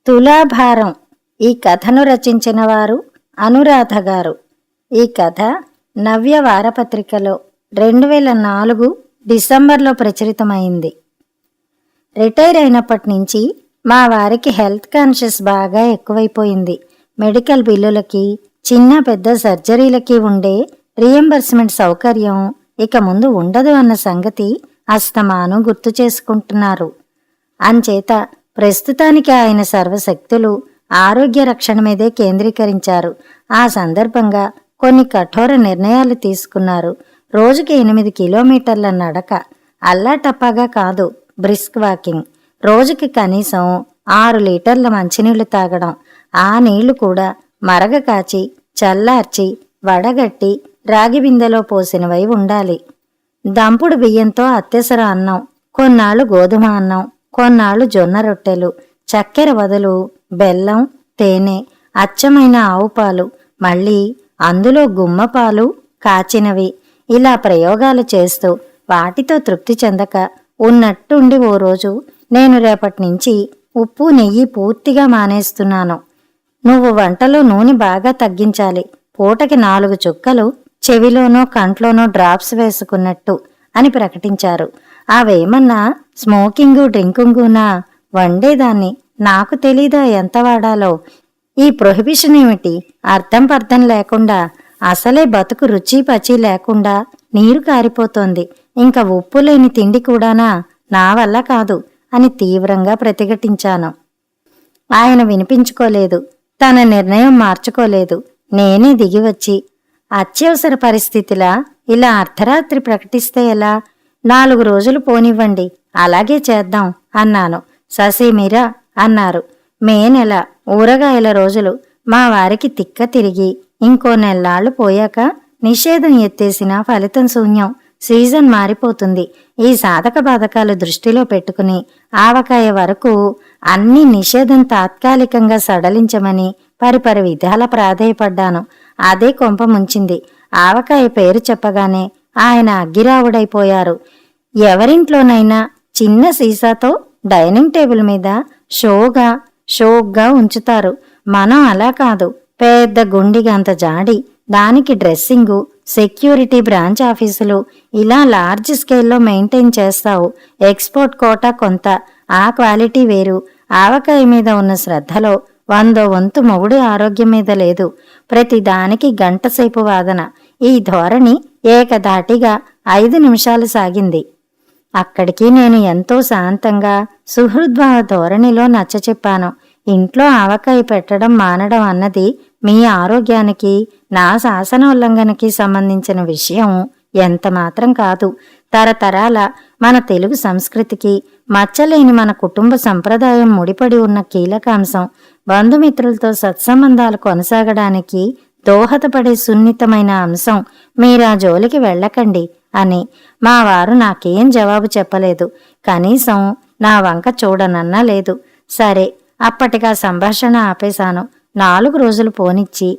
తులాభారం. ఈ కథను రచించిన వారు అనురాధ గారు. ఈ కథ నవ్య వారపత్రికలో 2004 డిసెంబర్లో ప్రచురితమైంది. రిటైర్ అయినప్పటి నుంచి మా వారికి హెల్త్ కాన్షియస్ బాగా ఎక్కువైపోయింది. మెడికల్ బిల్లులకి, చిన్న పెద్ద సర్జరీలకి ఉండే రీఎంబర్స్మెంట్ సౌకర్యం ఇక ముందు ఉండదు అన్న సంగతి అస్తమాను గుర్తు చేసుకుంటున్నారు. అంచేత ప్రస్తుతానికి ఆయన సర్వశక్తులు ఆరోగ్య రక్షణ మీదే కేంద్రీకరించారు. ఆ సందర్భంగా కొన్ని కఠోర నిర్ణయాలు తీసుకున్నారు. రోజుకి 8 కిలోమీటర్ల నడక, అల్లాటప్పాగా కాదు, బ్రిస్క్ వాకింగ్. రోజుకి కనీసం 6 లీటర్ల మంచినీళ్లు తాగడం. ఆ నీళ్లు కూడా మరగ కాచి, చల్లార్చి, వడగట్టి రాగి బిందెలో పోసినవై ఉండాలి. దంపుడు బియ్యంతో అత్యవసర అన్నం, కొన్నాళ్ళు గోధుమ అన్నం, కొన్నాళ్ళు జొన్న రొట్టెలు, చక్కెర బదులు బెల్లం, తేనె, అచ్చమైన ఆవు పాలు, మళ్ళీ అందులో గుమ్మపాలు కాచినవి. ఇలా ప్రయోగాలు చేస్తూ వాటితో తృప్తి చెందక ఉన్నట్టుండి ఓ రోజు, నేను రేపటి నుంచి ఉప్పు నెయ్యి పూర్తిగా మానేస్తున్నాను. నువ్వు వంటలో నూనె బాగా తగ్గించాలి. పూటకి 4 చుక్కలు చెవిలోనో కంట్లోనో డ్రాప్స్ వేసుకున్నట్టు అని ప్రకటించారు. అవేమన్నా స్మోకింగు డ్రింకింగునా? వండేదాన్ని, నాకు తెలీదా ఎంత వాడాలో? ఈ ప్రొహిబిషన్ ఏమిటి? అర్థం పర్థం లేకుండా, అసలే బతుకు రుచి పచి లేకుండా నీరు కారిపోతోంది. ఇంకా ఉప్పు లేని తిండి కూడానా? నా వల్ల కాదు అని తీవ్రంగా ప్రతిఘటించాను. ఆయన వినిపించుకోలేదు, తన నిర్ణయం మార్చుకోలేదు. నేనే దిగివచ్చి, అత్యవసర పరిస్థితిలా ఇలా అర్ధరాత్రి ప్రకటిస్తే ఎలా? 4 రోజులు పోనివ్వండి, అలాగే చేద్దాం అన్నాను. ససేమిరా అన్నారు. మే నెల ఊరగాయల రోజులు. మా వారికి తిక్క తిరిగి ఇంకో నెల్లాళ్లు పోయాక నిషేధం ఎత్తేసినా ఫలితం శూన్యం. సీజన్ మారిపోతుంది. ఈ సాధక బాధకాలు దృష్టిలో పెట్టుకుని ఆవకాయ వరకు అన్ని నిషేధం తాత్కాలికంగా సడలించమని పరిపరి విధాల ప్రాధేయపడ్డాను. అదే కొంప ముంచింది. ఆవకాయ పేరు చెప్పగానే ఆయన అగ్గిరావుడైపోయారు. ఎవరింట్లోనైనా చిన్న సీసాతో డైనింగ్ టేబుల్ మీద షోగ్గా ఉంచుతారు. మనం అలా కాదు, పెద్ద గుండిగంత జాడి, దానికి డ్రెస్సింగు, సెక్యూరిటీ, బ్రాంచ్ ఆఫీసులు, ఇలా లార్జ్ స్కేల్లో మెయింటైన్ చేస్తావు. ఎక్స్పోర్ట్ కోటా కొంత, ఆ క్వాలిటీ వేరు. ఆవకాయ మీద ఉన్న శ్రద్ధలో 100వ వంతు మొగుడి ఆరోగ్యం మీద లేదు. ప్రతి దానికి గంటసేపు వాదన. ఈ ధోరణి ఏకధాటిగా 5 నిమిషాలు సాగింది. అక్కడికి నేను ఎంతో శాంతంగా సుహృద్భావ ధోరణిలో నచ్చచెప్పాను. ఇంట్లో ఆవకాయ పెట్టడం మానడం అన్నది మీ ఆరోగ్యానికి, నా శాసనోల్లంఘనకి సంబంధించిన విషయం ఎంత మాత్రం కాదు. తరతరాల మన తెలుగు సంస్కృతికి మచ్చలేని మన కుటుంబ సంప్రదాయం ముడిపడి ఉన్న కీలకాంశం. బంధుమిత్రులతో సత్సంబంధాలు కొనసాగడానికి దోహదపడే సున్నితమైన అంశం. మీరా జోలికి వెళ్ళకండి అని మా వారు నాకేం జవాబు చెప్పలేదు. కనీసం నా వంక చూడనన్నా లేదు. సరే, అప్పటికా సంభాషణ ఆపేశాను. 4 రోజులు పోనిచ్చి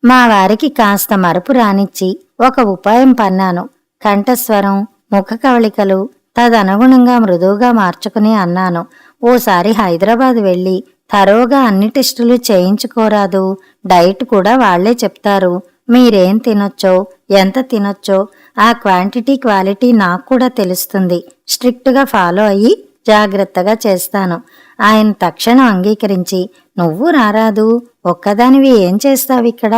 మా వారికి కాస్త మరుపు రానిచ్చి ఒక ఉపాయం పన్నాను. కంఠస్వరం, ముఖ కవళికలు తదనుగుణంగా మృదువుగా మార్చుకుని అన్నాను. ఓసారి హైదరాబాద్ వెళ్ళి తరోగా అన్ని టెస్టులు చేయించుకోరాదు? డైట్ కూడా వాళ్లే చెప్తారు. మీరేం తినొచ్చో, ఎంత తినొచ్చో ఆ క్వాంటిటీ క్వాలిటీ నాకు కూడా తెలుస్తుంది. స్ట్రిక్ట్గా ఫాలో అయ్యి జాగ్రత్తగా చేస్తాను. ఆయన తక్షణం అంగీకరించి, నువ్వు రారాదు, ఒక్కదానివి ఏం చేస్తావిక్కడ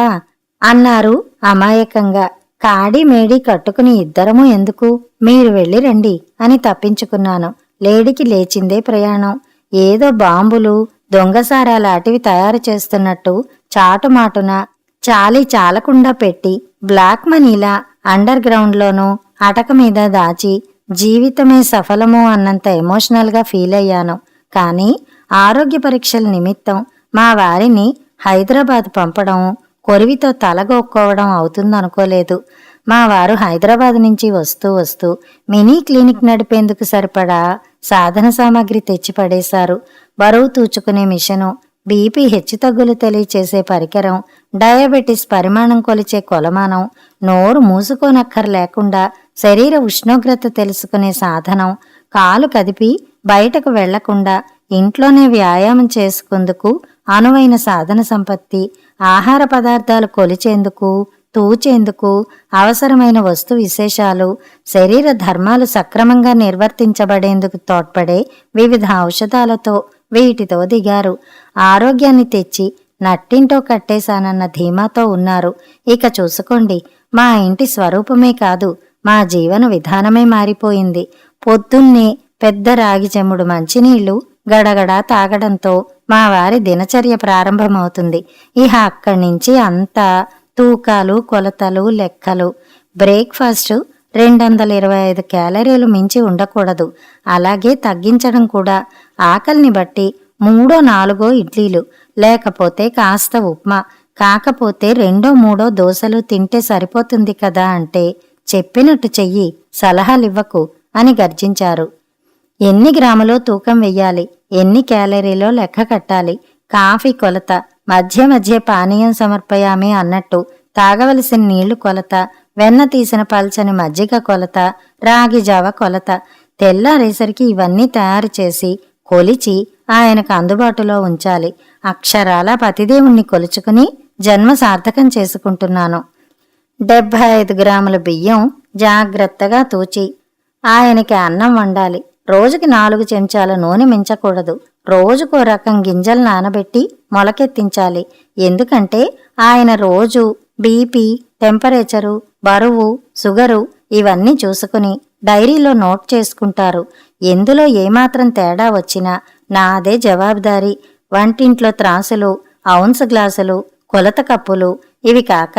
అన్నారు అమాయకంగా. కాడి మేడి కట్టుకుని ఇద్దరము ఎందుకు, మీరు వెళ్ళి రండి అని తప్పించుకున్నాను. లేడికి లేచిందే ప్రయాణం. ఏదో బాంబులు, దొంగసారాలాంటివి తయారు చేస్తున్నట్టు చాటుమాటున చాలి చాలకుండా పెట్టి బ్లాక్ మనీలా అండర్ గ్రౌండ్లోనూ అటక మీద దాచి జీవితమే సఫలము అన్నంత ఎమోషనల్గా ఫీల్ అయ్యాను. కానీ ఆరోగ్య పరీక్షల నిమిత్తం మా వారిని హైదరాబాద్ పంపడం, కొరివితో తలగొక్కోవడం అవుతుందనుకోలేదు. మా వారు హైదరాబాద్ నుంచి వస్తూ మినీ క్లినిక్ నడిపేందుకు సరిపడా సాధన సామాగ్రి తెచ్చి పడేశారు. బరువు తూచుకునే మిషను, బీపీ హెచ్చుతగ్గులు తెలియచేసే పరికరం, డయాబెటిస్ పరిమాణం కొలిచే కొలమానం, నోరు మూసుకోనక్కర్లేకుండా శరీర ఉష్ణోగ్రత తెలుసుకునే సాధనం, కాలు కదిపి బయటకు వెళ్లకుండా ఇంట్లోనే వ్యాయామం చేసుకుందుకు అనువైన సాధన సంపత్తి, ఆహార పదార్థాలు కొలిచేందుకు, తూచేందుకు అవసరమైన వస్తు విశేషాలు, శరీర ధర్మాలు సక్రమంగా నిర్వర్తించబడేందుకు తోడ్పడే వివిధ ఔషధాలతో వీటితో దిగారు. ఆరోగ్యాన్ని తెచ్చి నట్టింటో కట్టేశానన్న ధీమాతో ఉన్నారు. ఇక చూసుకోండి, మా ఇంటి స్వరూపమే కాదు, మా జీవన విధానమే మారిపోయింది. పొద్దున్నే పెద్ద రాగి చెంబుడు మంచినీళ్లు గడగడా తాగడంతో మా వారి దినచర్య ప్రారంభమవుతుంది. ఇహ అక్కడి నుంచి అంతా తూకాలు, కొలతలు, లెక్కలు. బ్రేక్ఫాస్ట్ 225 క్యాలరీలు మించి ఉండకూడదు. అలాగే తగ్గించడం కూడా. ఆకలిని బట్టి 3-4 ఇడ్లీలు, లేకపోతే కాస్త ఉప్మా, కాకపోతే 2-3 దోశలు తింటే సరిపోతుంది కదా అంటే, చెప్పినట్టు చెయ్యి, సలహాలివ్వకు అని గర్జించారు. ఎన్ని గ్రాములో తూకం వెయ్యాలి, ఎన్ని క్యాలరీలో లెక్క కట్టాలి, కాఫీ కొలత, మధ్య మధ్య పానీయం సమర్పయామి అన్నట్టు తాగవలసిన నీళ్లు కొలత, వెన్న తీసిన పల్చని మజ్జిగ కొలత, రాగి జావ కొలత. తెల్లారేసరికి ఇవన్నీ తయారు చేసి కొలిచి ఆయనకు అందుబాటులో ఉంచాలి. అక్షరాల పతిదేవుణ్ణి కొలుచుకుని జన్మ సార్థకం చేసుకుంటున్నాను. 75 గ్రాముల బియ్యం జాగ్రత్తగా తూచి ఆయనకి అన్నం వండాలి. రోజుకి 4 చెంచాల నూనె మించకూడదు. రోజుకో రకం గింజలు నానబెట్టి మొలకెత్తించాలి. ఎందుకంటే ఆయన రోజు బీపీ, టెంపరేచరు, బరువు, షుగరు ఇవన్నీ చూసుకుని డైరీలో నోట్ చేసుకుంటారు. ఎందులో ఏమాత్రం తేడా వచ్చినా నాదే జవాబుదారీ. వంటింట్లో త్రాసులు, ఔన్స్ గ్లాసులు, కొలత కప్పులు, ఇవి కాక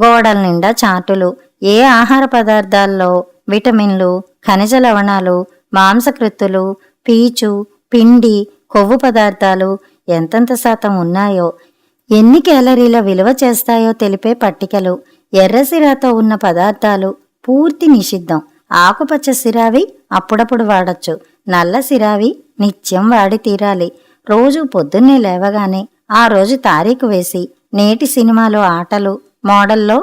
గోడల నిండా చాటులు. ఏ ఆహార పదార్థాల్లో విటమిన్లు, ఖనిజ లవణాలు, మాంసకృత్తులు, పీచు, పిండి, కొవ్వు పదార్థాలు ఎంతెంత శాతం ఉన్నాయో, ఎన్ని క్యాలరీల విలువ చేస్తాయో తెలిపే పట్టికలు. ఎర్ర సిరాతో ఉన్న పదార్థాలు పూర్తి నిషిద్ధం. ఆకుపచ్చ సిరావి అప్పుడప్పుడు వాడచ్చు. నల్ల సిరావి నిత్యం వాడి తీరాలి. రోజు పొద్దున్నే లేవగానే ఆ రోజు తారీఖు వేసి నేటి సినిమాలో ఆటలు, మోడల్లో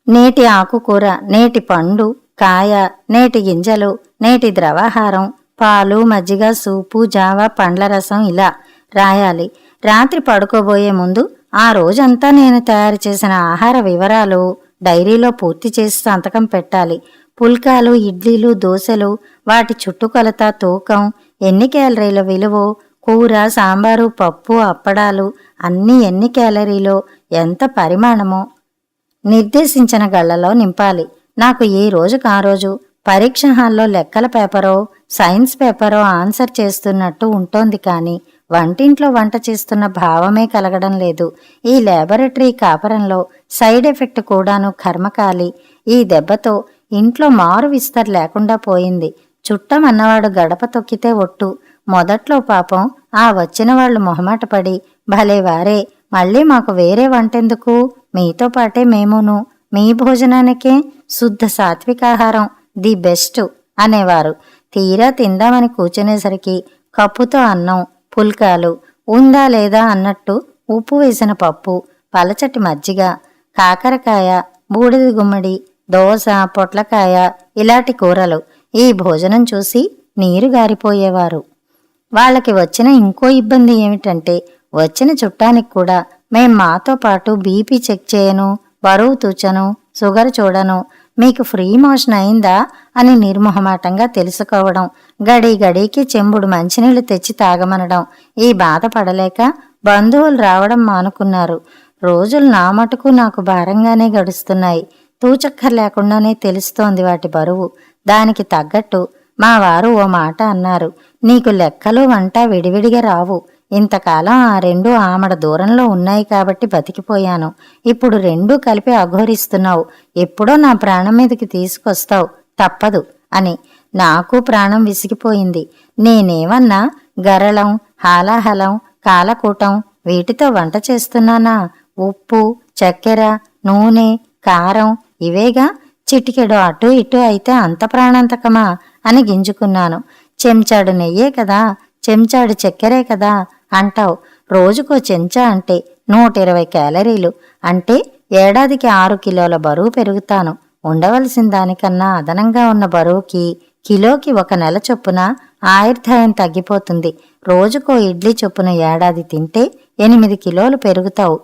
నేటి ఆకుకూర, నేటి పండు, కాయ, నేటి గింజలు, నేటి ద్రవాహారం, పాలు, మజ్జిగ, సూపు, జావ, పండ్ల రసం ఇలా రాయాలి. రాత్రి పడుకోబోయే ముందు ఆ రోజంతా నేను తయారు చేసిన ఆహార వివరాలు డైరీలో పూర్తి చేసి సంతకం పెట్టాలి. పుల్కాలు, ఇడ్లీలు, దోశలు, వాటి చుట్టుకొలత, తూకం, ఎన్ని క్యాలరీల విలువో, కూర, సాంబారు, పప్పు, అప్పడాలు అన్నీ ఎన్ని క్యాలరీలో, ఎంత పరిమాణమో నిర్దేశించిన గళ్లలో నింపాలి. నాకు ఏ రోజుకు ఆ రోజు పరీక్ష హాల్లో లెక్కల పేపరో సైన్స్ పేపరో ఆన్సర్ చేస్తున్నట్టు ఉంటోంది, కానీ వంటింట్లో వంట చేస్తున్న భావమే కలగడం లేదు. ఈ ల్యాబొరేటరీ కాపరంలో సైడ్ ఎఫెక్ట్ కూడాను కర్మకాలి. ఈ దెబ్బతో ఇంట్లో మారు విస్తర్ లేకుండా పోయింది. చుట్టం అన్నవాడు గడప తొక్కితే ఒట్టు. మొదట్లో పాపం ఆ వచ్చిన వాళ్ళు మొహమాటపడి, భలేవారే, మళ్ళీ మాకు వేరే వంటెందుకు, మీతో పాటే మేమును, మీ భోజనానికే శుద్ధ సాత్వికాహారం ది బెస్ట్ అనేవారు. తీరా తిందామని కూర్చునేసరికి కప్పుతో అన్నం, పుల్కాలు, ఉందా లేదా అన్నట్టు ఉప్పు వేసిన పప్పు, పలచటి మజ్జిగ, కాకరకాయ, బూడిద గుమ్మడి, దోస, పొట్లకాయ ఇలాంటి కూరలు. ఈ భోజనం చూసి నీరు గారిపోయేవారు. వాళ్ళకి వచ్చిన ఇంకో ఇబ్బంది ఏమిటంటే, వచ్చిన చుట్టానికి కూడా మేం మాతో పాటు బీపీ చెక్ చేయను, బరువు తూచను, షుగర్ చూడను, మీకు ఫ్రీ మోషన్ అయిందా అని నిర్మోహమాటంగా తెలుసుకోవడం, గడి గడికి చెంబుడు మంచినీళ్లు తెచ్చి తాగమనడం. ఈ బాధ పడలేక బంధువులు రావడం మానుకున్నారు. రోజులు నా మటుకు నాకు భారంగానే గడుస్తున్నాయి. తూచక్కర్ లేకుండానే తెలుస్తోంది వాటి బరువు. దానికి తగ్గట్టు మా వారు ఓ మాట అన్నారు, నీకు లెక్కలు వంట విడివిడిగా రావు. ఇంతకాలం ఆ 2 ఆమడ దూరంలో ఉన్నాయి కాబట్టి బతికిపోయాను. ఇప్పుడు 2 కలిపి అఘోరిస్తున్నావు. ఎప్పుడో నా ప్రాణం మీదకి తీసుకొస్తావు, తప్పదు అని. నాకు ప్రాణం విసిగిపోయింది. నేనేమన్నా గరళం, హాలాహలం, కాలకూటం వీటితో వంట చేస్తున్నానా? ఉప్పు, చక్కెర, నూనె, కారం ఇవేగా. చిటికెడు అటు ఇటు అయితే అంత ప్రాణాంతకమా అని గింజుకున్నాను. చెంచాడు నెయ్యే కదా, చెంచాడు చక్కెరే కదా అంటావు. రోజుకో చెంచా అంటే 120 క్యాలరీలు. అంటే ఏడాదికి 6 కిలోల బరువు పెరుగుతాను. ఉండవలసిన దానికన్నా అదనంగా ఉన్న బరువుకి కిలోకి 1 నెల చొప్పున ఆయుర్దాయం తగ్గిపోతుంది. రోజుకో ఇడ్లీ చొప్పున ఏడాది తింటే 8 కిలోలు పెరుగుతావు.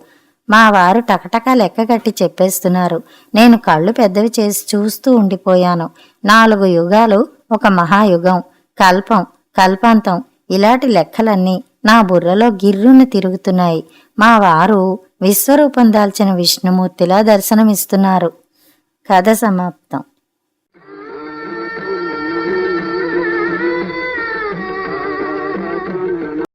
మా వారు టకటకా లెక్కగట్టి చెప్పేస్తున్నారు. నేను కళ్ళు పెద్దవి చేసి చూస్తూ ఉండిపోయాను. 4 యుగాలు ఒక మహాయుగం, కల్పం, కల్పాంతం, ఇలాంటి లెక్కలన్నీ నా బుర్రలో గిర్రున తిరుగుతున్నాయి. మా వారు విశ్వరూపం దాల్చిన విష్ణుమూర్తిలా దర్శనమిస్తున్నారు. కథ సమాప్తం.